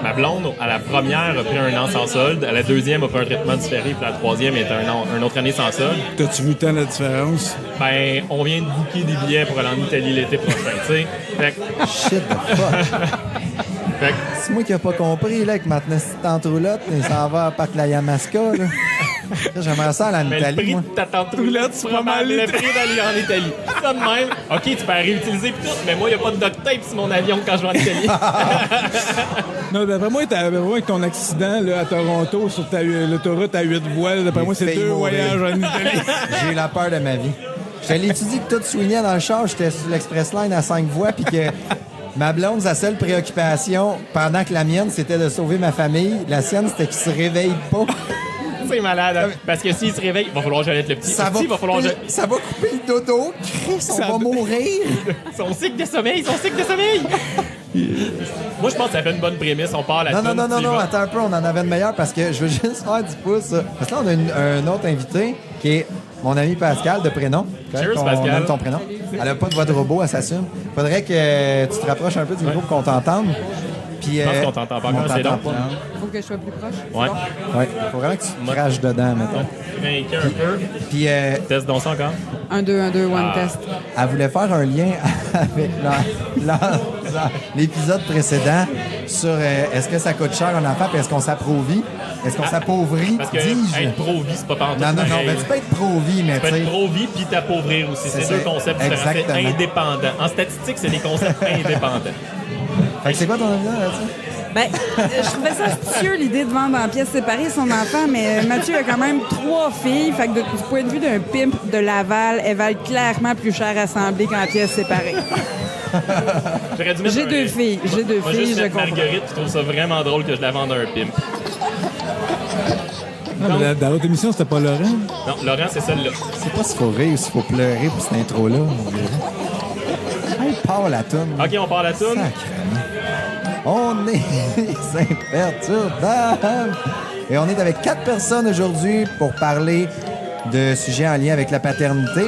ma blonde, à la première, a pris un an sans solde. À la deuxième, a pris un traitement différé. Puis la troisième est un autre année sans solde. T'as-tu vu tant la différence? Ben, on vient de booker des billets pour aller en Italie l'été prochain, tu sais. Fait que... Shit the fuck. Fait que... C'est moi qui n'ai pas compris, là, que maintenant, si t'en roulotte, il s'en va à Parc La Yamaska, là. J'aimerais ça aller en Mais Italie, le prix moi. de ta tente roulotte, c'est pas mal le prix d'aller en Italie. Ça de même. OK, tu peux la réutiliser pis tout, mais moi, il n'y a pas de duct tape sur mon avion quand je vais en Italie. Non, d'après moi, avec ton accident là, à Toronto sur l'autoroute à 8 voies, d'après moi, c'est 2 voyages en Italie. J'ai eu la peur de ma vie. Je l'ai étudié que tout soignait dans le char, j'étais sur l'Express Line à 5 voies, puis que ma blonde, sa seule préoccupation, pendant que la mienne, c'était de sauver ma famille, la sienne, c'était qu'il se réveille pas. C'est malade. Hein? Parce que s'il se réveille, il va falloir que j'aille être le petit. Ça va couper le dodo. Chris, on va mourir. Son cycle de sommeil. Moi, je pense que ça fait une bonne prémisse. On part là-dessus. Non, attends un peu, on en avait une meilleure parce que je veux juste faire du pouce. Parce que là, on a un autre invité qui est mon ami Pascal de prénom. Cheers, Pascal. On aime ton prénom. Elle a pas de voix de robot, elle s'assume. Faudrait que tu te rapproches un peu du micro pour qu'on t'entende. Puis, je pense qu'on t'entend pas encore, c'est long. Faut que je sois plus proche. Ouais. Faut vraiment que tu craches dedans, mettons. Craquer un peu. Puis, Test donc ça encore. 1, 2, 1, 2, one test. Elle voulait faire un lien avec l'épisode précédent sur est-ce que ça coûte cher un enfant puis est-ce qu'on s'appauvrit? Est-ce qu'on s'appauvrit? Parce que dis-je? être pro-vie, c'est pas pantoute. Non, mais tu peux être pro-vie, mais tu peux tu sais... être pro-vie puis t'appauvrir aussi. C'est C'est deux ça. concepts différents. C'est Exactement. indépendant. En statistique, c'est des concepts indépendants. Fait que c'est quoi ton avis là-dessus? Ben, je trouvais ça astucieux, l'idée de vendre en pièces séparées son enfant, mais Mathieu a quand même 3 filles. Fait que du point de vue d'un pimp de Laval, elles valent clairement plus cher assemblées qu'en pièces séparées. J'aurais dû mettre J'ai 2 filles. Moi, juste Je mettre comprends. Marguerite, je trouve ça vraiment drôle que je la vende à un pimp. Non, mais dans l'autre émission, c'était pas Laurent. Non, Laurent, c'est celle-là. C'est pas s'il faut rire ou s'il faut pleurer pour cette intro-là, on dirait. Hey, part la toune. OK, on part la toune. Sacrément. On est imperturbable. Et on est avec 4 personnes aujourd'hui pour parler de sujets en lien avec la paternité.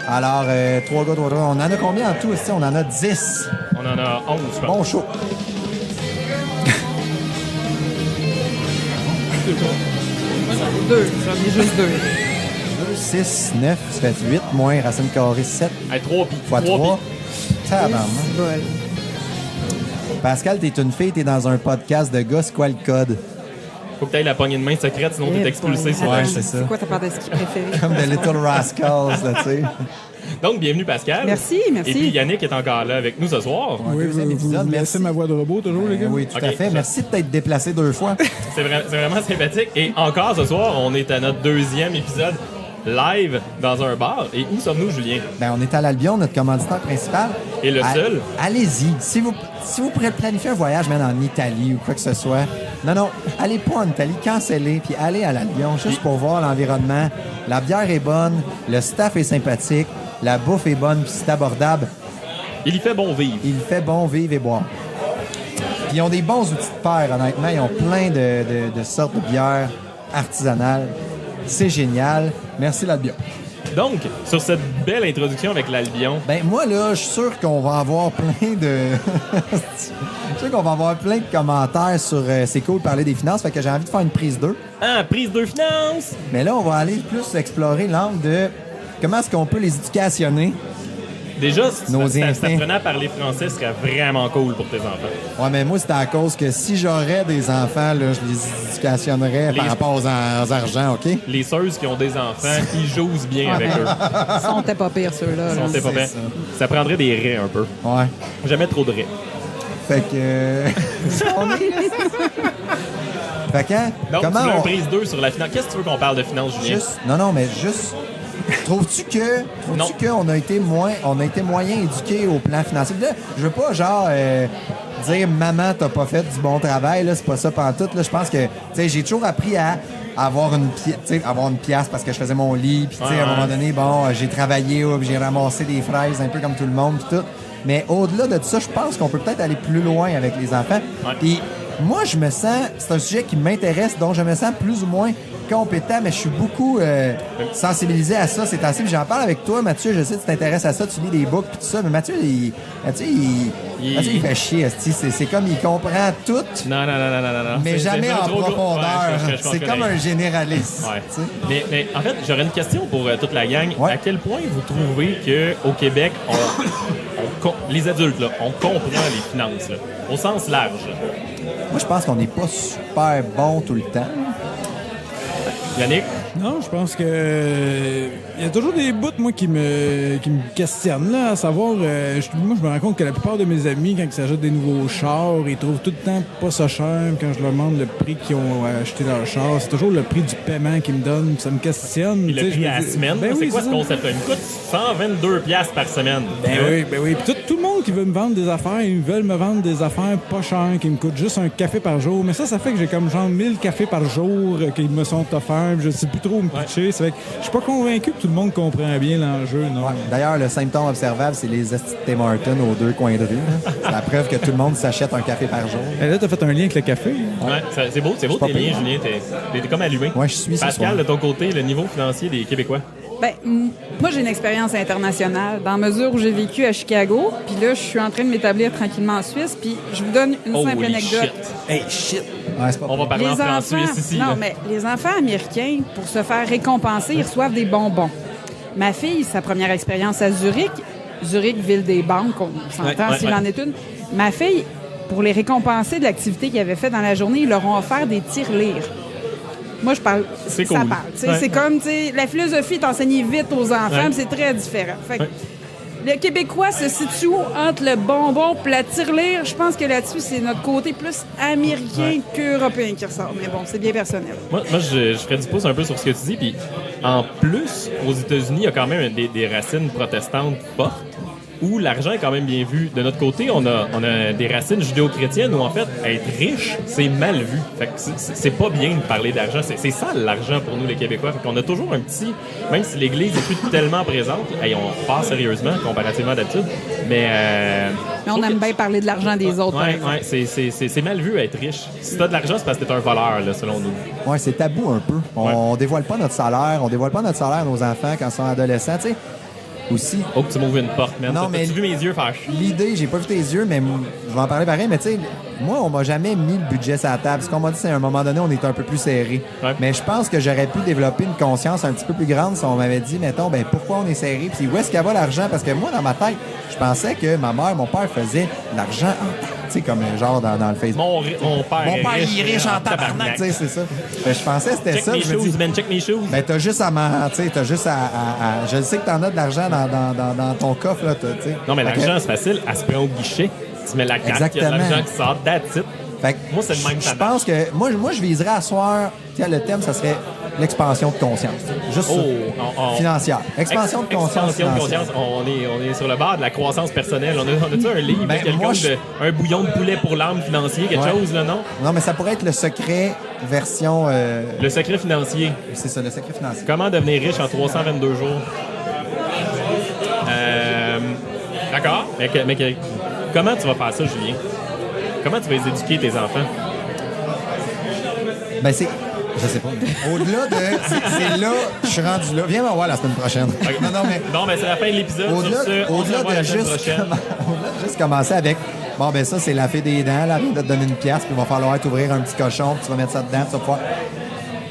Alors, 3 gars, 3 gars. On en a combien en tout ici? On en a 10. On en a 11, je pense. Bon show. 2. J'en ai juste 2. 2, 6, 9, ça fait 8, moins racine carrée 7 Hey, 3 pis. fois 3. Tabarnak. Bol. Pascal, t'es une fille, t'es dans un podcast de gars, c'est quoi le code? Faut que t'ailles la poignée de main secrète, sinon t'es expulsé. Attends, Ouais, c'est ça. C'est quoi ta part de ski préférée? Comme The Little Rascals, là, tu sais. Donc, bienvenue Pascal. Merci. Et puis Yannick est encore là avec nous ce soir. Oui, deuxième vous épisode, laissez merci. ma voix de robot toujours, les gars? Oui, tout à Ok, fait. ça- Merci de t'être déplacé 2 fois. C'est vraiment sympathique. Et encore ce soir, on est à notre 2e épisode live dans un bar. Et où sommes-nous, Julien? Ben, on est à l'Albion, notre commanditaire principal. Et le seul? Allez-y. Si vous pourrez planifier un voyage, même en Italie ou quoi que ce soit, non, allez pas en Italie, cancellez, puis allez à l'Albion, juste pour voir l'environnement. La bière est bonne, le staff est sympathique, la bouffe est bonne, puis c'est abordable. Il y fait bon vivre. Il fait bon vivre et boire. Puis ils ont des bons outils de paire, honnêtement. Ils ont plein de sortes de bières artisanales. C'est génial. Merci, l'Albion. Donc, sur cette belle introduction avec l'Albion, Ben moi, là, je suis sûr qu'on va avoir plein de... Je suis sûr qu'on va avoir plein de commentaires sur c'est cool de parler des finances, fait que j'ai envie de faire une prise 2. prise de finance! Mais là, on va aller plus explorer l'angle de comment est-ce qu'on peut les éducationner. Déjà, si Nos tu instincts. apprenais à parler français, ce serait vraiment cool pour tes enfants. Ouais, mais moi, c'est à cause que si j'aurais des enfants, là, je les éducationnerais par rapport aux argents, OK? Les sœurs qui ont des enfants, ils jouent bien avec eux. Ils sont pas pires, ceux-là. là. Ils sont pas bien. Ça prendrait des raies un peu. Ouais. Jamais trop de raies. Fait que... on est... Fait que, hein, Donc, comment tu veux on... une prise 2 sur la finance. Qu'est-ce que tu veux qu'on parle de finance, Julien? Non, mais juste... Trouves-tu qu'on a été moyen éduqué au plan financier? Là, je veux pas, genre, dire « Maman, t'as pas fait du bon travail. » Là, c'est pas ça pantoute. Là, je pense que, tu sais, j'ai toujours appris à avoir une pièce parce que je faisais mon lit. Puis, tu sais, à un moment donné, bon, j'ai travaillé, puis j'ai ramassé des fraises un peu comme tout le monde, puis tout. Mais au-delà de tout ça, je pense qu'on peut peut-être aller plus loin avec les enfants. Ouais. Puis, moi, je me sens... C'est un sujet qui m'intéresse, donc je me sens plus ou moins compétent, mais je suis beaucoup sensibilisé à ça. C'est assez. J'en parle avec toi, Mathieu. Je sais que tu t'intéresses à ça, tu lis des books et tout ça. Mais Mathieu, Il fait chier, esti. C'est comme il comprend tout, Non. mais jamais en profondeur. C'est comme un généraliste. Ouais. Mais en fait, j'aurais une question pour toute la gang. Ouais. À quel point vous trouvez qu'au Québec, les adultes, là, on comprend les finances, là, au sens large? Moi, je pense qu'on n'est pas super bon tout le temps. Yannick? Non, je pense que il y a toujours des bouts, moi, qui me questionnent, là, à savoir, moi, je me rends compte que la plupart de mes amis, quand ils s'achètent des nouveaux chars, ils trouvent tout le temps pas ça cher. Quand je leur demande le prix qu'ils ont acheté leur char, c'est toujours le prix du paiement qu'ils me donnent. Ça me questionne. Puis le prix à la semaine, ben c'est oui, quoi ce concept? Il me coûte 122$ par semaine. Ben oui. Puis tout le monde qui veut me vendre des affaires, ils veulent me vendre des affaires pas chères, qui me coûtent juste un café par jour. Mais ça fait que j'ai comme genre 1000 cafés par jour qui me sont offerts. Je sais plus trop où me pitcher. Ça fait que je suis pas convaincu que tout le monde comprend bien l'enjeu, non? Ouais. D'ailleurs, le symptôme observable, c'est les esti de Tim Hortons aux 2 coins de rue. Là. C'est la preuve que tout le monde s'achète un café par jour. Et là, t'as fait un lien avec le café. Ouais, c'est beau tes liens, Julien. T'es comme allumé. Ouais, je suis ce Pascal, soir. de ton côté, le niveau financier des Québécois? Ben, moi, j'ai une expérience internationale, dans la mesure où j'ai vécu à Chicago, puis là, je suis en train de m'établir tranquillement en Suisse, puis je vous donne une simple Holy anecdote. shit. Hey, shit! Ouais, c'est pas On va parler en France suisse ici. Non, là. mais les enfants américains, pour se faire récompenser, ils reçoivent des bonbons. Ma fille, sa première expérience à Zurich, ville des banques, on s'entend s'il en est une. Ma fille, pour les récompenser de l'activité qu'ils avaient fait dans la journée, ils leur ont offert des tirelires. Moi, je parle. C'est ça cool. parle. C'est comme, la philosophie est enseignée vite aux enfants, mais c'est très différent. Fait que le Québécois se situe où entre le bonbon et la tirelire? Je pense que là-dessus, c'est notre côté plus américain qu'européen qui ressort. Mais bon, c'est bien personnel. Moi je ferais du pouce un peu sur ce que tu dis. Puis en plus, aux États-Unis, il y a quand même des racines protestantes fortes où l'argent est quand même bien vu. De notre côté, on a des racines judéo-chrétiennes où, en fait, être riche, c'est mal vu. Fait que c'est pas bien de parler d'argent. C'est ça, l'argent, pour nous, les Québécois. Fait qu'on a toujours un petit... Même si l'Église n'est plus tellement présente, on part sérieusement, comparativement d'habitude, mais on aime bien parler de l'argent des autres. Ouais, c'est mal vu être riche. Si t'as de l'argent, c'est parce que t'es un voleur, là, selon nous. Ouais, c'est tabou un peu. On dévoile pas notre salaire. On dévoile pas notre salaire à nos enfants quand ils sont adolescents, tu sais. Aussi. Oh, que tu m'ouvres une porte, man. T'as-tu vu mes yeux faire chier? L'idée, j'ai pas vu tes yeux, mais je vais en parler pareil, mais tu sais, moi, on m'a jamais mis le budget sur la table. Ce qu'on m'a dit, c'est à un moment donné, on était un peu plus serré. Ouais. Mais je pense que j'aurais pu développer une conscience un petit peu plus grande si on m'avait dit, mettons, ben pourquoi on est serré, puis où est-ce qu'il va l'argent? Parce que moi, dans ma tête, je pensais que ma mère, mon père faisaient l'argent en temps. Tu sais, comme genre dans le Facebook. Mon père il est riche en tabarnak, tu sais, c'est ça. Ben, je pensais que c'était check ça. Mes shoes, man, check mes shoes. Ben, t'as juste à je sais que t'en as de l'argent dans ton coffre, là, tu sais. Non, mais l'argent, c'est facile. Elle se prend au guichet. Tu mets la carte, il y a de l'argent qui sort, that's it. Fait que moi, c'est le même Je pense que moi, je viserais à soir, le thème, ça serait l'expansion de conscience. Juste ça. Financière. Expansion de conscience. On est sur le bord de la croissance personnelle. On a-tu un livre, un bouillon de poulet pour l'âme financier, quelque chose, là, non? Non, mais ça pourrait être le secret version... Le secret financier. C'est ça, le secret financier. Comment devenir riche en 322 jours? D'accord. Mais comment tu vas faire ça, Julien? Comment tu vas les éduquer, tes enfants? Ben, c'est... Je sais pas. Au-delà de... C'est là, je suis rendu là. Viens me voir la semaine prochaine. Okay. Non, mais c'est la fin de l'épisode. Au-delà de juste commencer avec... Bon, ben ça, c'est la fée des dents. Là, elle vient de te donner une pièce, puis il va falloir t'ouvrir un petit cochon, puis tu vas mettre ça dedans, tu vas pouvoir...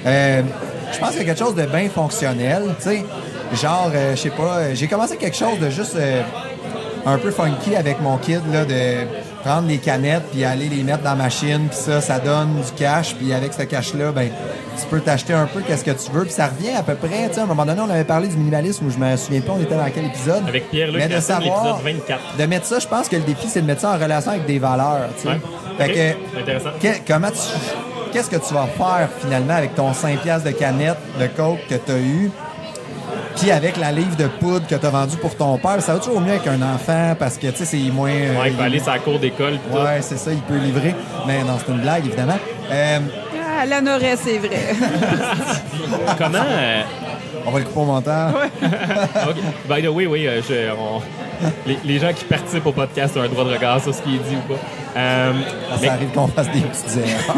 je pense qu'il y a quelque chose de bien fonctionnel, tu sais. Genre, je sais pas, j'ai commencé quelque chose de juste un peu funky avec mon kid, là, de prendre les canettes puis aller les mettre dans la machine, puis ça donne du cash, puis avec ce cash-là, ben tu peux t'acheter un peu qu'est-ce que tu veux, puis ça revient à peu près, tu sais, à un moment donné, on avait parlé du minimalisme, où je me souviens pas, on était dans quel épisode. Avec Pierre-Luc, mais de savoir, l'épisode 24. De mettre ça, je pense que le défi, c'est de mettre ça en relation avec des valeurs, tu sais. Ouais. Fait que, intéressant. Qu'est-ce que tu vas faire, finalement, avec ton 5$ de canette de coke que tu as eu, puis avec la livre de poudre que tu as vendue pour ton père? Ça va toujours mieux avec un enfant parce que, tu sais, c'est moins... il peut aller sur la cour d'école. Ouais, c'est ça, il peut livrer. Mais non, c'est une blague, évidemment. La Norée, c'est vrai. Comment... On va le couper au montant. Ouais. Okay. By the way, oui, les gens qui participent au podcast ont un droit de regard sur ce qui est dit ou pas. Ça arrive qu'on fasse des petites erreurs.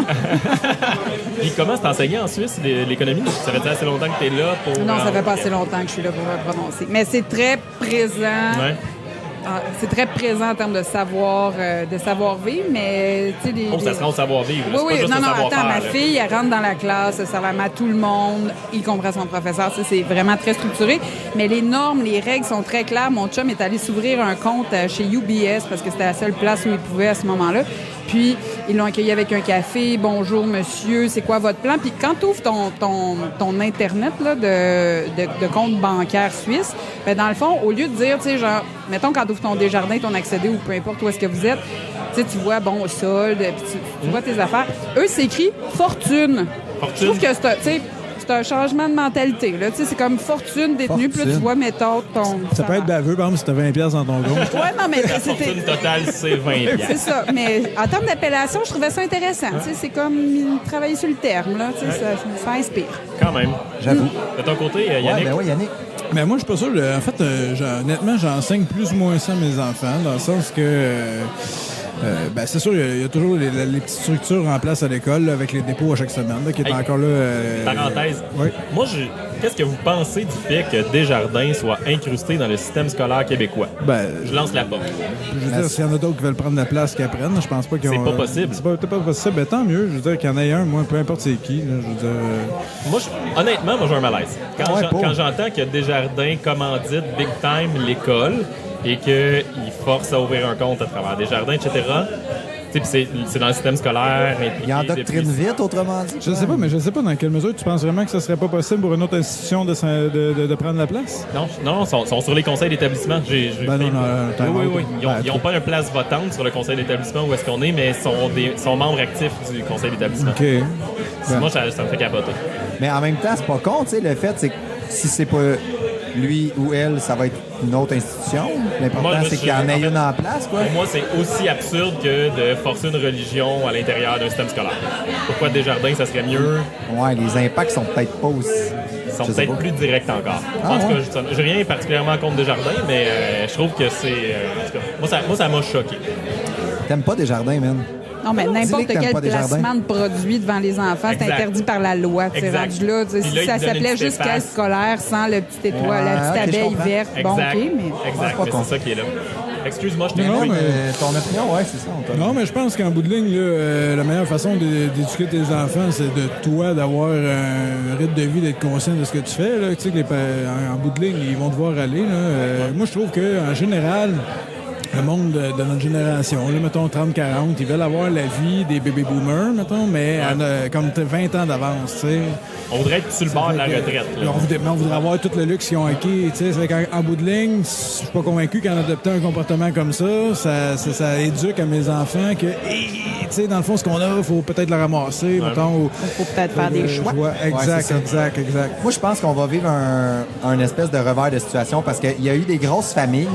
Puis comment c'est enseigné en Suisse, l'économie? Ça fait assez longtemps que tu es là pour... Non, ça fait pas assez longtemps que je suis là pour me prononcer. Mais c'est très présent. Ouais. c'est très présent en termes de savoir-vivre, mais tu sais, ça sera au savoir-vivre. Oui, oui, non, attends, savoir-faire, ma là. fille, elle rentre dans la classe, ça va à tout le monde, y compris son professeur. Ça, c'est vraiment très structuré. Mais les normes, les règles sont très claires. Mon chum est allé s'ouvrir un compte chez UBS parce que c'était la seule place où il pouvait à ce moment-là. Puis, ils l'ont accueilli avec un café. Bonjour, monsieur, c'est quoi votre plan? Puis, quand tu ouvres ton Internet là, de compte bancaire suisse, ben, dans le fond, au lieu de dire, tu sais, genre, mettons, quand tu ouvres ton Desjardins, ton accédé ou peu importe où est-ce que vous êtes, tu sais, tu vois, bon, solde, puis tu vois tes affaires. Eux, c'est écrit fortune. Je trouve que c'est un changement de mentalité. Là. C'est comme fortune détenue, puis là, tu vois, mettons, ton... Ça peut être baveux, par exemple, si t'as 20$ dans ton compte. Ouais, non, mais La fortune totale, c'est 20$. C'est ça. Mais en termes d'appellation, je trouvais ça intéressant. C'est comme travailler sur le terme. Là. Ça inspire. Quand même. J'avoue. De ton côté, Yannick? Oui, Yannick. Mais moi, je suis pas sûr. En fait, honnêtement, j'enseigne plus ou moins ça à mes enfants, dans le sens que... ben, c'est sûr, il y a toujours les petites structures en place à l'école, là, avec les dépôts à chaque semaine, là, qui est encore là. Parenthèse. Oui. Moi, qu'est-ce que vous pensez du fait que Desjardins soit incrusté dans le système scolaire québécois? Ben, Je lance la porte. je veux dire, s'il y en a d'autres qui veulent prendre la place qu'ils apprennent, je pense pas qu'ils ont... C'est pas possible. C'est pas possible. Ben, tant mieux. Je veux dire qu'il y en ait un, moi, peu importe c'est qui. Là, je veux dire... Moi, honnêtement, j'ai un malaise. Ouais, Quand j'entends que Desjardins commandite big time l'école et qu'il force à ouvrir un compte à travers Desjardins, etc., puis c'est dans le système scolaire. Il endoctrine vite, autrement dit. Je sais pas, mais je sais pas dans quelle mesure tu penses vraiment que ce serait pas possible pour une autre institution de prendre la place? Non, ils sont sur les conseils d'établissement. Ben non, oui. Ils n'ont pas une place votante sur le conseil d'établissement où est-ce qu'on est, mais sont membres actifs du conseil d'établissement. OK. Moi, ça me fait capoter. Mais en même temps, c'est pas con, tu sais, le fait, c'est que si c'est pas lui ou elle, ça va être une autre institution. L'important, c'est qu'il y en ait une en place, quoi. Pour moi, c'est aussi absurde que de forcer une religion à l'intérieur d'un système scolaire. Pourquoi Desjardins, ça serait mieux? Ouais, les impacts sont peut-être pas aussi... Ils sont peut-être plus directs encore. En tout cas, j'ai rien particulièrement contre Desjardins, mais je trouve que c'est... en tout cas, moi, ça m'a choqué. T'aimes pas Desjardins, man? Non, mais n'importe Dis-les que quel t'aimes pas placement de produit devant les enfants, c'est Exact. interdit par la loi. C'est rendu là. Puis Si là, ça ils te donnent s'appelait une juste petite caisse face. scolaire sans le petit étoile, la petite ok, je abeille comprends. verte, bon, OK, mais... Exact, pas mais con. c'est ça qui est là. Excuse-moi, je t'ai Non, coupé. mais- Ton opinion, ouais, c'est ça. Non, mais je pense qu'en bout de ligne, là, la meilleure façon d'éduquer tes enfants, c'est de toi d'avoir un rythme de vie, d'être conscient de ce que tu fais. Là. Tu sais que en bout de ligne, ils vont devoir aller. Là. Moi, je trouve qu'en général, le monde de notre génération, là, mettons 30-40, ils veulent avoir la vie des baby boomers, mettons, mais comme 20 ans d'avance, tu sais. On voudrait être sur le bord de la retraite. Là. On voudrait avoir tout le luxe qu'ils ont acquis. Tu sais, en bout de ligne, je suis pas convaincu qu'en adoptant un comportement comme ça éduque à mes enfants que, tu sais, dans le fond, ce qu'on a, il faut peut-être le ramasser, mettons. Il faut peut-être faire des choix. Exact. Moi, je pense qu'on va vivre un espèce de revers de situation parce qu'il y a eu des grosses familles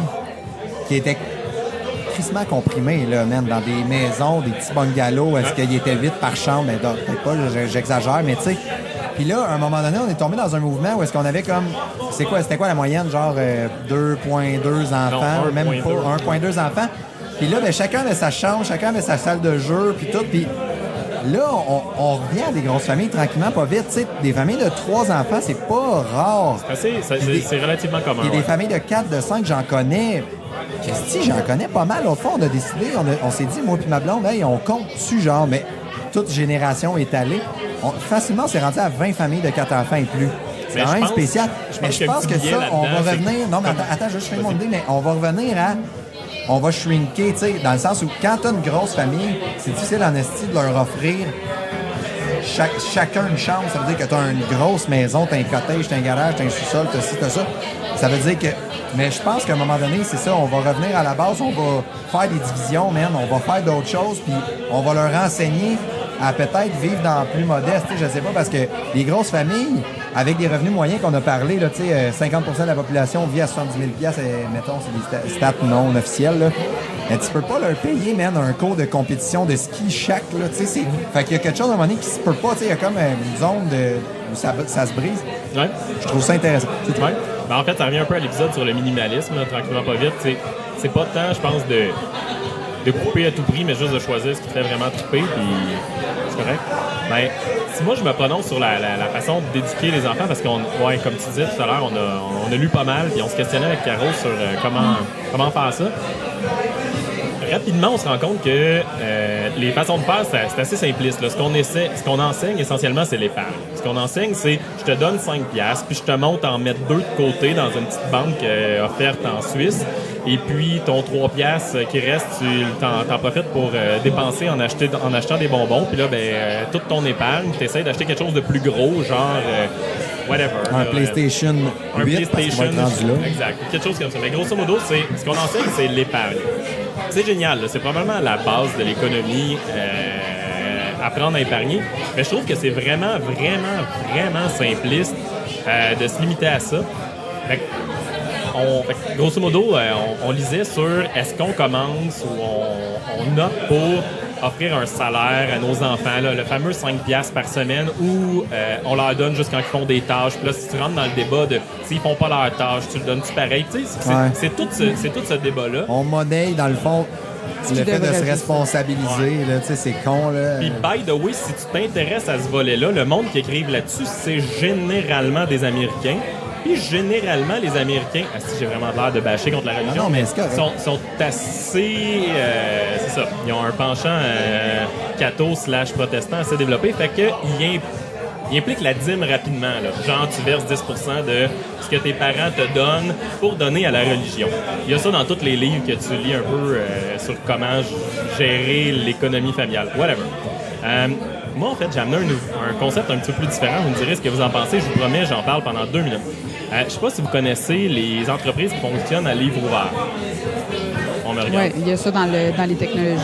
qui étaient crissement comprimées, là, man, dans des maisons, des petits bungalows. Est-ce qu'il y était 8 par chambre? Ben, peut-être pas, j'exagère, mais tu sais. Puis là, à un moment donné, on est tombé dans un mouvement où est-ce qu'on avait comme... C'était quoi la moyenne? Genre 2,2 enfants, Non, même 1,2. pas 1,2 enfants. Puis là, ben, chacun avait sa chambre, chacun avait sa salle de jeu, puis tout. Puis là, on revient à des grosses familles tranquillement, pas vite. Tu sais, des familles de 3 enfants, c'est pas rare. C'est relativement commun. Il y a des ouais. familles de 4, de 5, j'en connais. Christy, j'en connais pas mal. L'autre fois, on a décidé, on s'est dit, moi puis ma blonde, hey, on compte dessus, genre, mais toute génération étalée. Facilement, on s'est rendu à 20 familles de 4 enfants et plus. C'est Mais quand je même pense- spécial. je Mais pense je qu'il y a un pense que petit biais ça, on là-dedans, va c'est revenir... Non, mais attends, je fais mon idée, mais on va revenir à... On va shrinker, tu sais, dans le sens où quand t'as une grosse famille, c'est difficile en esti de leur offrir chacun une chambre. Ça veut dire que t'as une grosse maison, t'as un cottage, t'as un garage, t'as un sous-sol, t'as ci, t'as ça. Ça veut dire que... Mais je pense qu'à un moment donné, c'est ça, on va revenir à la base, on va faire des divisions, man, on va faire d'autres choses, puis on va leur enseigner à peut-être vivre dans plus modeste, tu sais, je sais pas, parce que les grosses familles, avec des revenus moyens qu'on a parlé, là, tu sais, 50% de la population vit à 70 000 mettons, c'est des stats non officiels, là. Mais tu peux pas leur payer, man, un cours de compétition de ski chaque, là, tu sais, c'est... Fait qu'il y a quelque chose à un moment donné qui se peut pas, tu sais, il y a comme une zone où ça se brise. Ouais. Je trouve ça intéressant. Ouais. Ben, en fait, ça revient un peu à l'épisode sur le minimalisme, là, tranquillement pas vite. C'est pas tant, je pense, de couper à tout prix, mais juste de choisir ce qui te fait vraiment triper, puis c'est correct. Ben, si moi je me prononce sur la façon d'éduquer les enfants, parce qu'on, ouais, comme tu disais tout à l'heure, on a lu pas mal, puis on se questionnait avec Caro sur comment faire ça. Rapidement, on se rend compte que les façons de faire, c'est assez simpliste. Là. Ce qu'on enseigne essentiellement, c'est l'épargne. Ce qu'on enseigne, c'est je te donne 5$, puis je te montre en mettre 2 de côté dans une petite banque offerte en Suisse. Et puis, ton 3$ qui reste, tu t'en profites pour dépenser en achetant des bonbons. Puis là, toute ton épargne, tu essaies d'acheter quelque chose de plus gros, genre whatever. Un PlayStation 8, parce qu'on va être rendu là. Exact. Quelque chose comme ça. Mais grosso modo, ce qu'on enseigne, c'est l'épargne. C'est génial. Là. C'est probablement la base de l'économie, apprendre à épargner. Mais je trouve que c'est vraiment simpliste de se limiter à ça. Fait que, grosso modo, on lisait sur est-ce qu'on commence ou on opte pour offrir un salaire à nos enfants, là, le fameux 5$ par semaine, où on leur donne juste quand ils font des tâches. Puis là, si tu rentres dans le débat de s'ils font pas leurs tâches, tu le donnes-tu pareil? C'est tout ce débat-là. On monnaie, dans le fond, le fait de se responsabiliser. Là, c'est con. Là. Puis, by the way, si tu t'intéresses à ce volet-là, le monde qui écrive là-dessus, c'est généralement des Américains. Puis, généralement, les Américains, si j'ai vraiment l'air de bâcher contre la religion, non, mais sont assez... c'est ça. Ils ont un penchant catho/protestant assez développé. Fait qu'il implique la dîme rapidement. Là. Genre, tu verses 10% de ce que tes parents te donnent pour donner à la religion. Il y a ça dans tous les livres que tu lis un peu sur comment gérer l'économie familiale. Whatever. Moi, en fait, j'ai amené un concept un petit peu plus différent. Vous me direz ce que vous en pensez. Je vous promets, j'en parle pendant 2 minutes. Je ne sais pas si vous connaissez les entreprises qui fonctionnent à livre ouvert. On me regarde. Oui, il y a ça dans les technologies.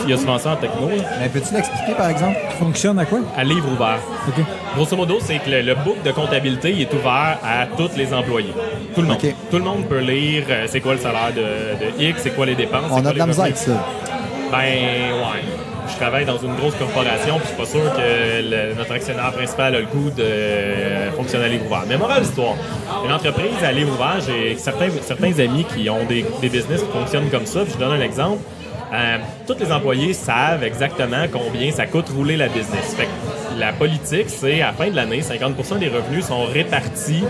Il y a souvent ça en techno. Là. Mais peux-tu l'expliquer, par exemple? Fonctionne à quoi? À livre ouvert. OK. Grosso modo, c'est que le book de comptabilité il est ouvert à tous les employés. Tout le monde. Okay. Tout le monde peut lire c'est quoi le salaire de X, c'est quoi les dépenses. On a de la misère avec ça. Ben, ouais. Je travaille dans une grosse corporation, puis je suis pas sûr que notre actionnaire principal a le goût de fonctionner à livre ouvert. Mais morale d'histoire, une entreprise à livre ouvert, j'ai certains amis qui ont des business qui fonctionnent comme ça, puis je donne un exemple. Tous les employés savent exactement combien ça coûte rouler la business. Fait que la politique, c'est à la fin de l'année, 50% des revenus sont répartis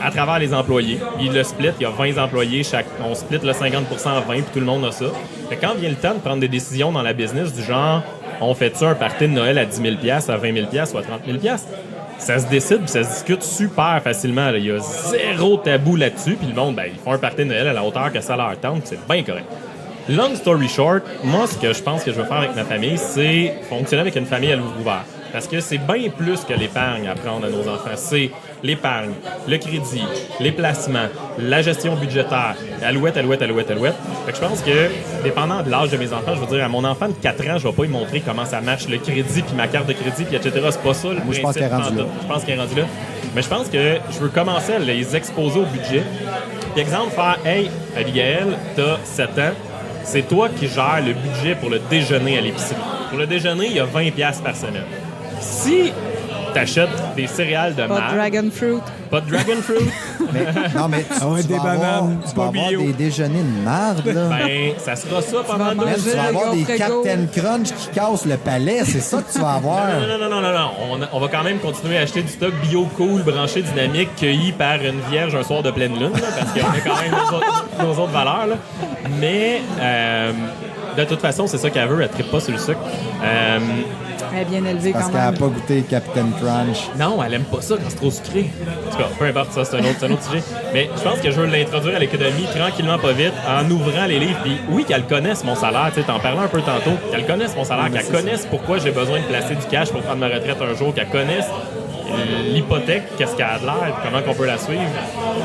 à travers les employés. Ils le split, il y a 20 employés, on split le 50% en 20, puis tout le monde a ça. Fait que quand vient le temps de prendre des décisions dans la business du genre, on fait-tu un party de Noël à 10 000 $, à 20 000 $ ou à 30 000 $, ça se décide puis ça se discute super facilement. Là. Il y a zéro tabou là-dessus, puis le monde, ils font un party de Noël à la hauteur que ça leur tente, c'est bien correct. Long story short, moi, ce que je pense que je veux faire avec ma famille, c'est fonctionner avec une famille à livre ouvert. Parce que c'est bien plus que l'épargne à prendre à nos enfants. C'est l'épargne, le crédit, les placements, la gestion budgétaire, alouette. Fait que je pense que, dépendant de l'âge de mes enfants, je veux dire, à mon enfant de 4 ans, je vais pas lui montrer comment ça marche, le crédit, puis ma carte de crédit, puis etc. C'est pas ça le principe. Je pense qu'il est rendu là. Je pense qu'il est rendu là. Mais je pense que je veux commencer à les exposer au budget. Puis exemple, faire « Hey, Abigail, t'as 7 ans, c'est toi qui gères le budget pour le déjeuner à l'épicerie. Pour le déjeuner, il y a 20$ par semaine. Si t'achètes des céréales de marde... Pas de dragon fruit. Pas de dragon fruit. Non, mais tu des vas bananes, tu vas avoir des déjeuners de marde, là. Ben, ça sera ça pendant 2 Mais jours. tu vas avoir des Frigo. Captain Crunch qui cassent le palais. C'est ça que tu vas avoir. Non. On va quand même continuer à acheter du stock bio cool, branché, dynamique, cueilli par une vierge un soir de pleine lune, là, parce qu'on a quand même nos autres valeurs. Là. Mais, de toute façon, c'est ça qu'elle veut. Elle ne trippe pas sur le sucre. Elle est bien élevée Parce quand qu'elle n'a même. pas goûté Captain Crunch. Non, elle aime pas ça quand c'est trop sucré. En tout cas, peu importe, ça, c'est un autre sujet. Mais je pense que je veux l'introduire à l'économie tranquillement, pas vite, en ouvrant les livres. Puis oui, qu'elle connaisse mon salaire, tu sais, t'en parlais un peu tantôt, qu'elle connaisse mon salaire, qu'elle connaisse pourquoi j'ai besoin de placer du cash pour prendre ma retraite un jour, qu'elle connaisse l'hypothèque, qu'est-ce qu'elle a de l'air, comment qu'on peut la suivre.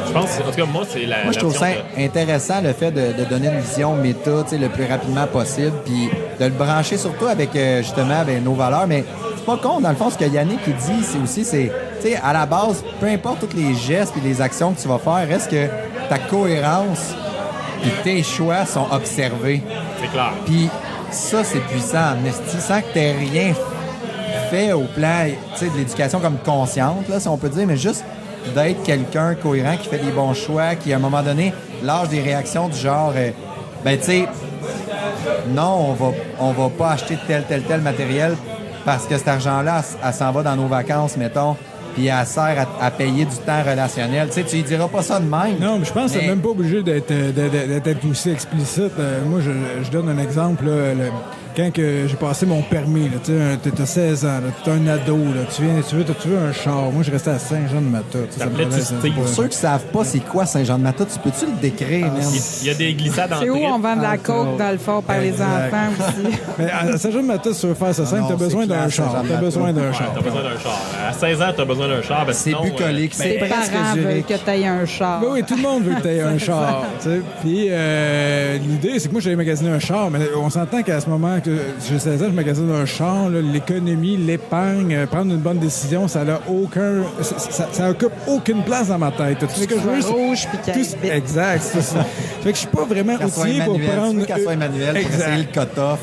Je pense, en tout cas, moi, c'est la... Moi, je trouve ça intéressant, le fait de donner une vision méta, tu sais, le plus rapidement possible, puis de le brancher surtout avec, justement, avec nos valeurs. Mais c'est pas con, dans le fond, ce que Yannick il dit, c'est aussi, tu sais, à la base, peu importe tous les gestes et les actions que tu vas faire, reste que ta cohérence et tes choix sont observés. C'est clair. Puis ça, c'est puissant, en esti, sans que tu aies rien fait au plan, tu sais, de l'éducation comme consciente, là, si on peut dire, mais juste d'être quelqu'un cohérent qui fait des bons choix, qui, à un moment donné, lâche des réactions du genre, ben, tu sais, non, on va pas acheter tel matériel parce que cet argent-là, elle s'en va dans nos vacances, mettons, puis elle sert à payer du temps relationnel. Tu sais, tu lui diras pas ça de même. Non, mais je pense que c'est même pas obligé d'être aussi explicite. Moi, je donne un exemple. Là, quand que j'ai passé mon permis, tu as 16 ans, tu es un ado, là, tu veux un char. Moi, je restais à Saint-Jean-de-Mata. Pour ceux qui savent pas c'est quoi Saint-Jean-de-Mata, tu peux-tu le décrire, man? Il y a des glissades en C'est où on vend de la coke dans le fort par les enfants aussi. Mais à Saint-Jean-de-Mata, si tu veux faire ça simple, t'as besoin d'un char. T'as besoin d'un char. T'as besoin d'un char. À 16 ans, t'as besoin d'un char. C'est bucolique. Tes parents veulent que t'aies un char. Ben oui, tout le monde veut que t'aies un char. Puis l'idée, c'est que moi, j'avais magasiné un char, mais on s'entend qu'à ce moment que j'ai 16 ans, je magasine un char, là, l'économie, l'épargne, prendre une bonne décision, ça occupe aucune place dans ma tête. Tout ce que je veux, rouge puis exact, c'est ça. Fait que je suis pas vraiment outillé pour prendre... Qu'elle soit manuelle, pour essayer le cut-off.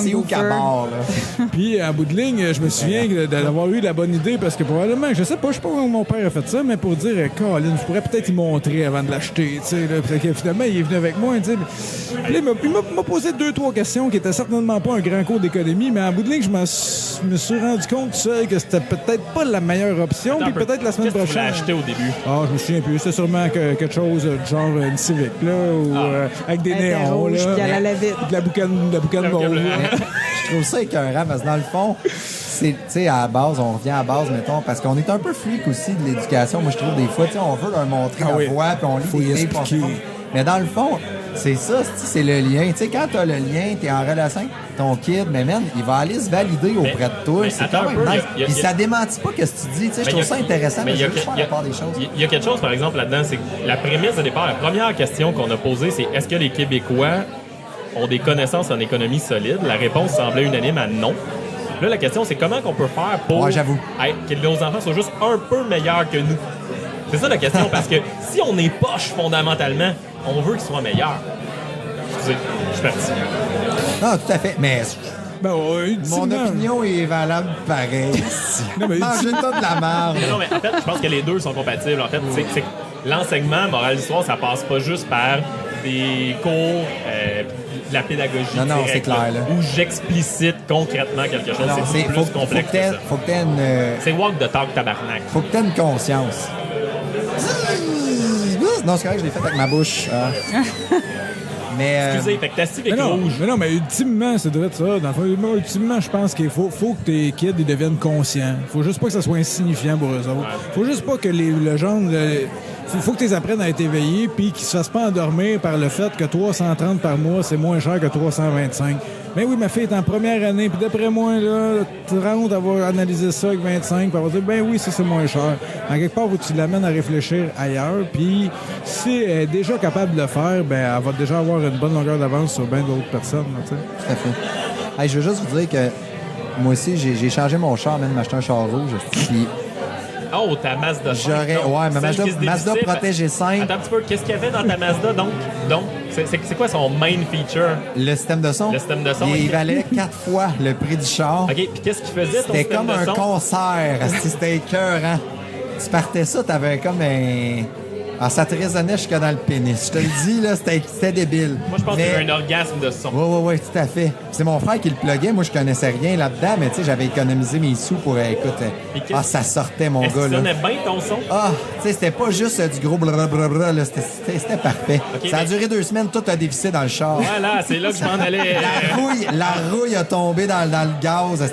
C'est où qu'elle part, là. Puis, en bout de ligne, je me souviens d'avoir eu la bonne idée, parce que probablement, je sais pas comment mon père a fait ça, mais pour dire, Colin, je pourrais peut-être y montrer avant de l'acheter, tu sais, là. Fait que finalement, il est venu avec moi, tu sais. Puis là, il m'a posé 2-3 questions qui étaient certainement pas un grand cours d'économie, mais en bout de ligne, je me suis rendu compte seul que c'était peut-être pas la meilleure option, puis peut-être la semaine prochaine. Qu'est-ce que tu voulais acheter au début? Ah, je me souviens plus. C'était sûrement quelque chose du genre une Civic, là, ou avec des néons, là. Puis à la vite. De la boucane mauve. Je trouve ça écœurant, parce que dans le fond, tu sais, à la base, on revient à la base, mettons, parce qu'on est un peu freak aussi de l'éducation. Moi, je trouve des fois, tu sais, on veut leur montrer la voie, puis on lit des livres. Mais dans le fond, c'est ça, c'est le lien. Tu sais, quand t'as le lien, t'es en relation avec ton kid, mais man, il va aller se valider auprès de toi. C'est quand même nice. Puis ça démentit pas ce que tu dis. Tu sais, je trouve ça intéressant, mais je veux juste faire la part des choses. Il y a quelque chose, par exemple, là-dedans, c'est que la prémisse de départ, la première question qu'on a posée, c'est est-ce que les Québécois ont des connaissances en économie solide? La réponse semblait unanime à non. Là, la question, c'est comment qu'on peut faire pour que nos enfants soient juste un peu meilleurs que nous? C'est ça la question, parce que si on est poche fondamentalement, on veut qu'ils soient meilleurs. Excusez, je suis parti. Non, tout à fait. Mais mon opinion est valable pareil. Mangez-toi de la merde. Non, mais en fait, je pense que les deux sont compatibles. En fait, c'est que l'enseignement, morale d'histoire, ça passe pas juste par des cours, de la pédagogie directe, c'est clair, là. où j'explicite concrètement quelque chose. C'est plus complexe que ça. Faut que t'aies une... C'est walk the talk tabarnak. Faut que t'aies une conscience. Non, c'est correct, je l'ai fait avec ma bouche. Mais, excusez, fait que ta Civic rouge. Mais non, mais ultimement, c'est vrai de ça. Dans le fond, ultimement, je pense qu'il faut que tes kids ils deviennent conscients. Faut juste pas que ça soit insignifiant pour eux autres. Faut juste pas que le genre... Faut que tu les apprennes à être éveillés puis qu'ils se fassent pas endormir par le fait que 330 par mois, c'est moins cher que 325. Mais oui, ma fille est en première année, puis d'après moi, là, 30, elle va analyser ça avec 25, puis elle va dire, ben oui, ça, c'est moins cher. En quelque part, tu l'amènes à réfléchir ailleurs, puis si elle est déjà capable de le faire, ben elle va déjà avoir une bonne longueur d'avance sur bien d'autres personnes. Tu sais. Tout à fait. Hey, je veux juste vous dire que moi aussi, j'ai changé mon char, même m'acheter un char rouge, puis... Oh, ta Mazda 5. Ouais, ma Mazda Protégé 5. Attends un petit peu, qu'est-ce qu'il y avait dans ta Mazda, donc? C'est quoi son main feature? Le système de son. Le système de son. Il valait 4 fois le prix du char. OK, puis qu'est-ce qu'il faisait, ton système de son? C'était comme un concert. C'était écœurant. Tu partais ça, t'avais comme un... Ah, ça te résonnait jusque dans le pénis. Je te le dis, là, c'était débile. Moi, je pense que c'était un orgasme de son. Oui, tout à fait. C'est mon frère qui le pluguait. Moi, je connaissais rien là-dedans, mais tu sais, j'avais économisé mes sous pour, ça sortait, mon gars. Ça sonnait bien, ton son? Ah, tu sais, c'était pas juste du gros blablabla, là. C'était parfait. Okay, ça a duré 2 semaines, tout a dévissé dans le char. Voilà, c'est là que je m'en allais. La rouille a tombé dans le gaz.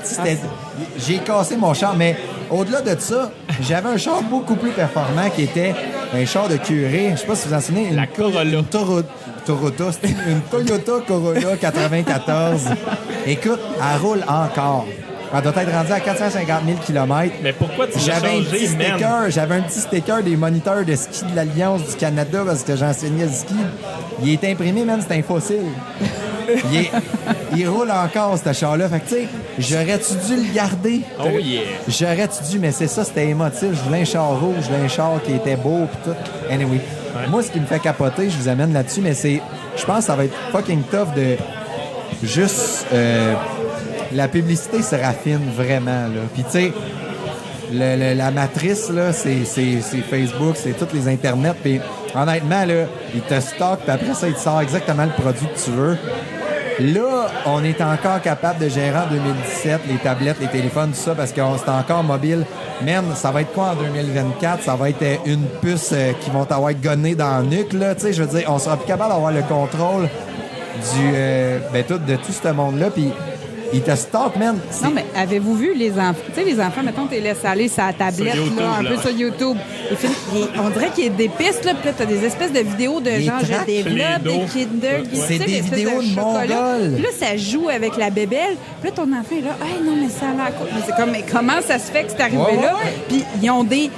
J'ai cassé mon char, mais au-delà de ça, j'avais un char beaucoup plus performant qui était un char de curé. Je sais pas si vous vous en souvenez. La Corolla. Une Toyota Corolla 94. Écoute, elle roule encore. Elle doit être rendue à 450 000 km. Mais pourquoi tu l'as changé, J'avais un petit sticker des moniteurs de ski de l'Alliance du Canada parce que j'enseignais le ski. Il est imprimé, même, c'est un fossile. Il roule encore, ce char-là. Fait que, tu sais, j'aurais-tu dû le garder? Oh yeah! J'aurais-tu dû, mais c'est ça, c'était émotif. Je voulais un char rouge, je voulais un char qui était beau, pis tout. Anyway. Ouais. Moi, ce qui me fait capoter, je vous amène là-dessus, mais c'est... Je pense que ça va être fucking tough de... Juste... la publicité se raffine vraiment, là. Puis, tu sais, la matrice, là, c'est Facebook, c'est tous les internets, puis honnêtement, là, ils te stockent, puis après ça, ils te sortent exactement le produit que tu veux. Là, on est encore capable de gérer en 2017 les tablettes, les téléphones, tout ça, parce que c'est encore mobile. Même, ça va être quoi en 2024? Ça va être une puce qui vont t'avoir gonné dans le nuque, là. Tu sais, je veux dire, on sera plus capable d'avoir le contrôle de tout ce monde-là. Puis, ils te stockent, man. Non, mais avez-vous vu les enfants? Tu sais, les enfants, mettons, tu les laisses aller sur la tablette, YouTube, là, un peu sur YouTube. On dirait qu'il y a des pistes, là, puis là, t'as des espèces de vidéos de genre, je développe des Kinder. C'est des vidéos de Mongols. Puis là, ça joue avec la bébelle. Puis là, ton enfant est là, hey, non, mais ça a l'air cool. Mais c'est comme, mais comment ça se fait que c'est arrivé là? Puis ils ont des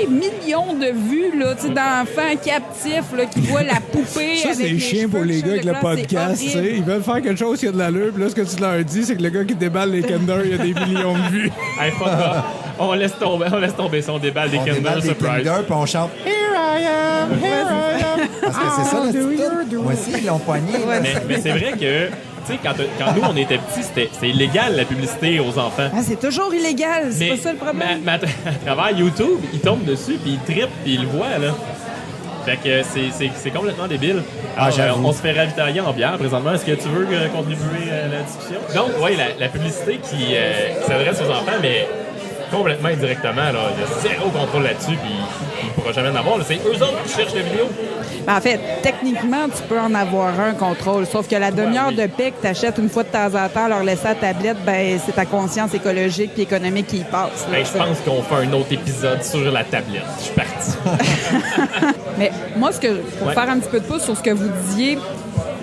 millions de vues, là, tu sais, d'enfants captifs, là, qui voient la poupée. Ça, c'est avec les chiant pour cheveux les gars avec le blancs, podcast. c'est Tu sais. horrible. Ils veulent faire quelque chose qui a de l'allure, puis là, ce que tu leur dis, c'est que le gars qui déballe les Kinder, il y a des millions de vues. Hey, fuck off. On laisse tomber son déballe des On Kinder déballe des Surprise. Kinder, puis on chante « Here I am, here I am ». Parce que c'est ça, le petit. Moi aussi, ils l'ont pogné. là. Mais c'est vrai que, tu sais, quand nous, on était petits, c'était illégal, la publicité aux enfants. Ah, c'est toujours illégal, c'est pas ça le problème. Mais à travers YouTube, ils tombent dessus, puis ils trippent, puis ils le voient, là. Fait que c'est complètement débile. Alors, j'avoue. on se fait ravitailler en bière présentement. Est-ce que tu veux contribuer à la discussion? Donc, oui, la publicité qui s'adresse aux enfants, mais complètement indirectement. Là. Il y a zéro contrôle là-dessus, puis il ne pourra jamais en avoir. Là. C'est eux autres qui cherchent la vidéo. Ben, en fait, techniquement, tu peux en avoir un contrôle. Sauf que la demi-heure de paix que tu achètes une fois de temps en temps, leur laisser la tablette, ben c'est ta conscience écologique et économique qui y passe. là, Ben, je pense qu'on fait un autre épisode sur la tablette. Je suis parti. Mais moi, pour faire un petit peu de pouce sur ce que vous disiez,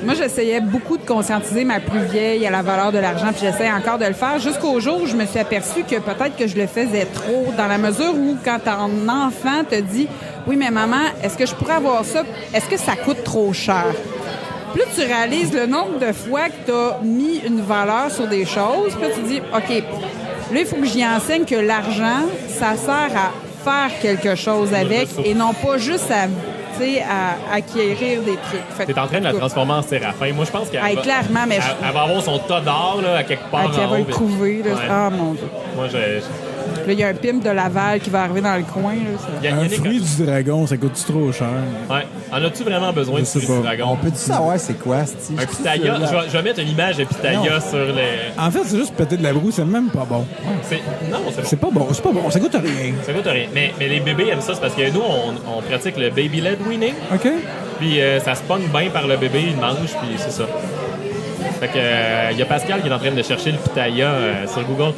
moi, j'essayais beaucoup de conscientiser ma plus vieille à la valeur de l'argent, puis j'essaie encore de le faire jusqu'au jour où je me suis aperçue que peut-être que je le faisais trop, dans la mesure où, quand ton enfant te dit « Oui, mais maman, est-ce que je pourrais avoir ça? Est-ce que ça coûte trop cher? » Puis là, tu réalises le nombre de fois que tu as mis une valeur sur des choses, puis là, tu dis « OK, là, il faut que j'y enseigne que l'argent, ça sert à faire quelque chose avec et non pas juste à acquérir des trucs. T'es en train de la transformer en Séraphin. Moi, je pense qu'elle va, clairement, mais elle va avoir son tas d'or là, à quelque part. elle en va haut, le puis- trouver. Là. Ouais. Ah, mon Dieu. Moi, Là, il y a un pimp de Laval qui va arriver dans le coin. Là, ça. Il y a Un Yannick- fruit du dragon, ça coûte trop cher? Ouais. En as-tu vraiment besoin de Je sais fruits du pas. dragon? On peut-tu savoir c'est quoi, c'ti? Un pitaya. Je vais mettre une image de pitaya sur les. En fait, c'est juste péter de la broue, c'est même pas bon. Non, c'est C'est pas bon, c'est pas bon, ça coûte rien. Ça coûte rien. Mais les bébés aiment ça, c'est parce que nous, on pratique le baby-led weaning. OK? Puis ça se pogne bien par le bébé, il mange, puis c'est ça. Fait que il y a Pascal qui est en train de chercher le pitaya sur Google.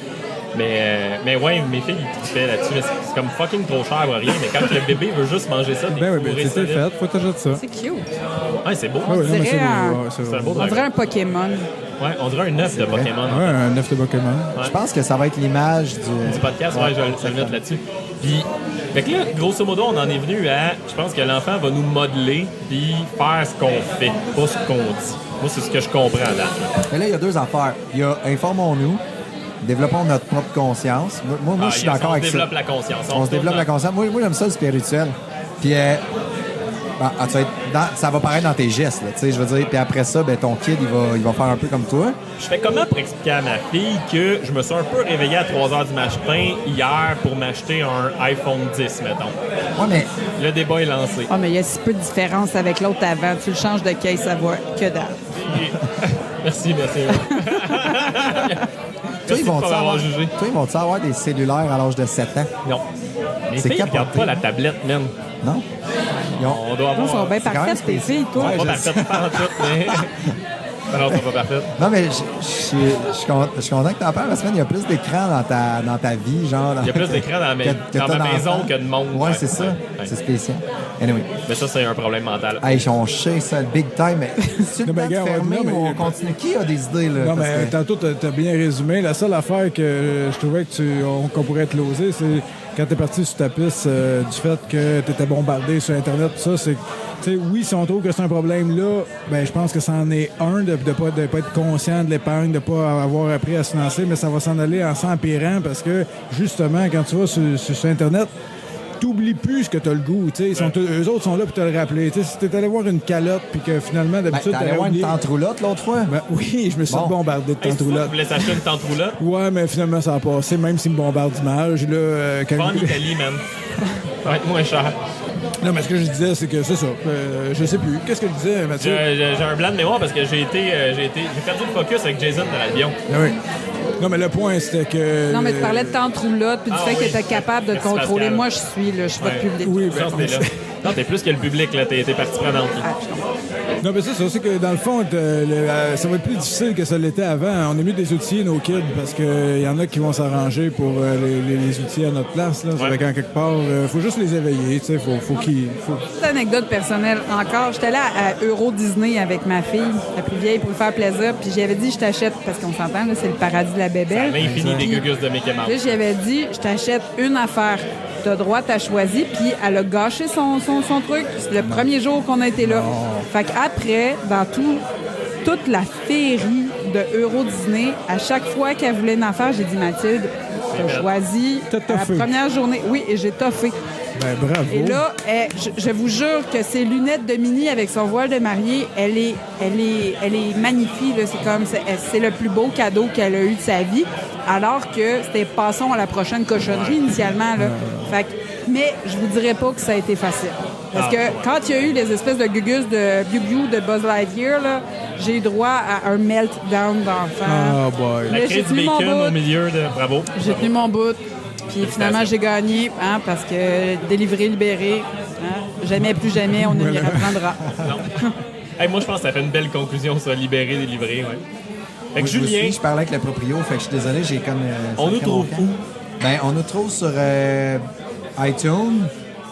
Mais ouais, mes filles, ils trippaient là-dessus. Mais c'est comme fucking trop cher pour rien. Mais quand le bébé veut juste manger ça, Ben oui, ben fourrés c'était solides. fait, faut t'acheter ça. C'est cute. Ouais, c'est beau. Ah oui, non, mais dirait c'est beau, un- ouais, c'est C'est un beau. beau On dirait dragon. un Pokémon. Ouais, on dirait un œuf de Pokémon. Ouais, un œuf de Pokémon. Je pense que ça va être l'image Du du... podcast, ouais, je vais le mettre là-dessus. Puis, fait que là, grosso modo, on en est venu à. Je pense que l'enfant va nous modeler puis faire ce qu'on fait, pas ce qu'on dit. Moi, c'est ce que je comprends là. Mais là, il y a deux affaires. Il y a informons-nous, développons notre propre conscience. Moi, je suis d'accord avec On ça. développe la conscience. On se développe la conscience. Moi, j'aime ça, le spirituel. Puis, ça va paraître dans tes gestes, là, tu sais, je veux dire. Puis après ça, ben, ton kid, il va faire un peu comme toi. Je fais comment pour expliquer à ma fille que je me suis un peu réveillé à 3 h du matin hier pour m'acheter un iPhone 10, mettons. Ouais, mais Le débat est lancé. Ah, mais il y a si peu de différence avec l'autre avant. Tu le changes de caisse, ça va que dalle. Merci. toi, ils vont de pas m'avoir savoir, jugé. toi, ils vont avoir des cellulaires à l'âge de 7 ans. Non. Mes C'est filles ne regardent capoté. pas la tablette, man. Non? Ils ont- On doit avoir... Ils sont bien c'est quand parfaites, même tes filles, toi. Ouais, Pas je parfaite, pas en tout, mais... Non, c'est pas parfaite. Non, mais je suis content que t'en parles parce qu'il y a plus d'écran dans ta vie, genre. Il y a plus d'écran dans ma t'as maison d'enfants. que de monde. Ouais, c'est ça. Ouais. C'est spécial. Anyway. Mais ça, c'est un problème mental. Hey, on chie ça, le big time. Mais c'est le Non, mais temps de gars, fermer non, mais- ou on continue? Qui a des idées, là? Non, Parce mais que- tantôt, t'as bien résumé. La seule affaire que je trouvais qu'on pourrait te loser, c'est quand t'es parti sur ta piste du fait que t'étais bombardé sur Internet, tout ça, c'est... Tu sais, oui, si on trouve que c'est un problème là, ben je pense que c'en est un de pas être conscient de l'épargne, de pas avoir appris à se lancer, mais ça va s'en aller en s'empirant parce que, justement, quand tu vas sur Internet, t'oublies plus ce que t'as le goût. Tu sais, eux autres sont là pour te le rappeler. Tu sais, si t'es allé voir une calotte puis que finalement, Ben, d'habitude, t'allais t'avais voir une oublié... tente roulotte l'autre fois? Ben, oui, je me suis Bon. bombardé de Hey, tente tu roulotte. voulais s'acheter une tente roulotte? Ouais, mais finalement, ça a passé, même s'il me bombarde d'image. Là, quand... Va en Italie, man. Ça va être moins cher. Non, mais ce que je disais, c'est que c'est ça. Je sais plus. Qu'est-ce que je disais, Mathieu? J'ai un blanc de mémoire parce que j'ai perdu le focus avec Jason de l'Albion. Ah oui. Non, mais le point, c'était que... Non, mais tu parlais de tente roulotte puis du fait que tu étais capable de te Merci, contrôler. Pascal. Moi, je suis votre public. Oui, Non, t'es là. Non, t'es plus que le public, là. T'es partie prenante. Là. Ah, je comprends. Non, mais c'est ça. C'est que dans le fond, ça va être plus difficile que ça l'était avant. On a mis des outils, nos kids, parce qu'il y en a qui vont s'arranger pour les outils à notre place. Là. Ça fait qu'en quelque part, faut juste les éveiller. Tu sais, faut qu'ils... Petite anecdote personnelle encore. J'étais là à Euro Disney avec ma fille, la plus vieille, pour lui faire plaisir. Puis j'avais dit, je t'achète, parce qu'on s'entend, là, c'est le paradis de la bébelle. L'infini des gugus de Mickey Mouse. Là, j'avais dit, je t'achète une affaire. T'as droit, t'as choisi. Puis elle a gâché son truc. C'est le premier jour qu'on a été là. Fait qu'après, dans toute la féerie de Euro Disney, à chaque fois qu'elle voulait une affaire, j'ai dit, Mathilde, t'as choisi T'as la toffé. première journée. Oui, et j'ai toffé. Ben, bravo. Et là, je vous jure que ces lunettes de Minnie avec son voile de mariée, elle est magnifique. Là. C'est le plus beau cadeau qu'elle a eu de sa vie. Alors que c'était passons à la prochaine cochonnerie initialement. Là. Fait que, mais je vous dirais pas que ça a été facile. Parce que quand il y a eu les espèces de gugus de Biu de Buzz Lightyear, là, j'ai eu droit à un meltdown d'enfant. Ah, boy. La Là, crise du bacon au milieu de... Bravo. J'ai tenu mon bout. Puis finalement, j'ai gagné, parce que délivré, libéré, jamais plus jamais, on ne m'y reprendra. Non. Hey, moi, je pense que ça fait une belle conclusion, ça. Libéré, délivré, ouais. Fait que Moi, Julien, je parlais avec le proprio, fait que je suis désolé, j'ai comme... on nous trouve où? Ben, on nous trouve sur iTunes,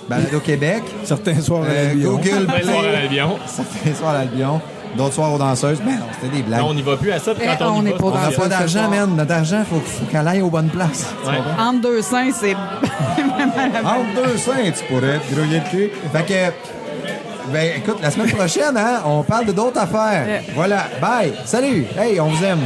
Balado Québec, Certains soirs à l'Albion. Google Demain soir à Play, l'Albion. certains soirs à l'Albion, d'autres soirs aux danseuses. Ben non, c'était des blagues. Non, on n'y va plus à ça, puis quand On on y est va, pas c'est On n'a dans officiel. pas ça, d'argent, ce soir. man. Notre argent, faut qu'elle aille aux bonnes places. Tu Ouais. comprends? Entre deux seins, c'est... Entre deux seins, tu pourrais te grouiller le cul. Fait que, ben écoute, la semaine prochaine, hein, on parle de d'autres affaires. Voilà, bye, salut, hey, on vous aime.